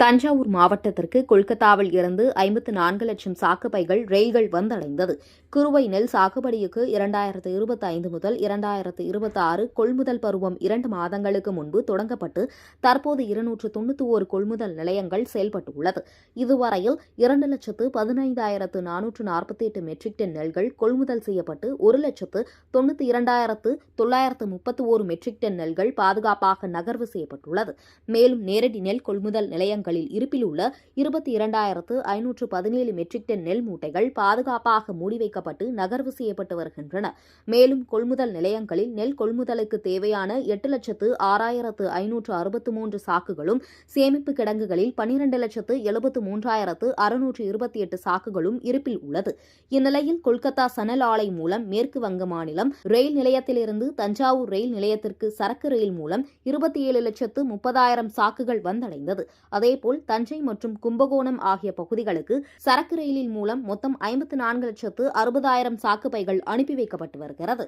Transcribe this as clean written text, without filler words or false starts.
தஞ்சாவூர் மாவட்டத்திற்கு கொல்கத்தாவில் இருந்து 54 லட்சம் சாக்குப்பைகள் ரயில்கள் வந்தடைந்தது. குறுவை நெல் சாகுபடிக்கு 2025 முதல் 2026 கொள்முதல் பருவம் 2 மாதங்களுக்கு முன்பு தொடங்கப்பட்டு தற்போது 291 கொள்முதல் நிலையங்கள் செயல்பட்டுள்ளது. இதுவரையில் 2,15,448 மெட்ரிக் டன் நெல்கள் கொள்முதல் செய்யப்பட்டு 1,92,931 மெட்ரிக் டன் நெல்கள் பாதுகாப்பாக நகர்வு செய்யப்பட்டுள்ளது. மேலும் நேரடி நெல் கொள்முதல் நிலையங்களில் இருப்பில் உள்ள 22,517 மெட்ரிக் டன் நெல் மூட்டைகள் பாதுகாப்பாக மூடி வைக்கப்பட்டு நகர்வு செய்யப்பட்டு வருகின்றன. மேலும் கொள்முதல் நிலையங்களில் நெல் கொள்முதலுக்கு தேவையான 8,06,563 சாக்குகளும், சேமிப்பு கிடங்குகளில் 12,73,628 சாக்குகளும் இருப்பில் உள்ளது. இந்நிலையில் கொல்கத்தா சணல் ஆலை மூலம் மேற்கு வங்க மாநிலம் ரயில் நிலையத்திலிருந்து தஞ்சாவூர் ரயில் நிலையத்திற்கு சரக்கு ரயில் மூலம் 27,30,000 சாக்குகள் வந்தடைந்தது. அதேபோல் தஞ்சை மற்றும் கும்பகோணம் ஆகிய பகுதிகளுக்கு சரக்கு ரயிலில் மூலம் மொத்தம் 54,60,000 சாக்கு பைகள் அனுப்பி வைக்கப்பட்டு வருகிறது.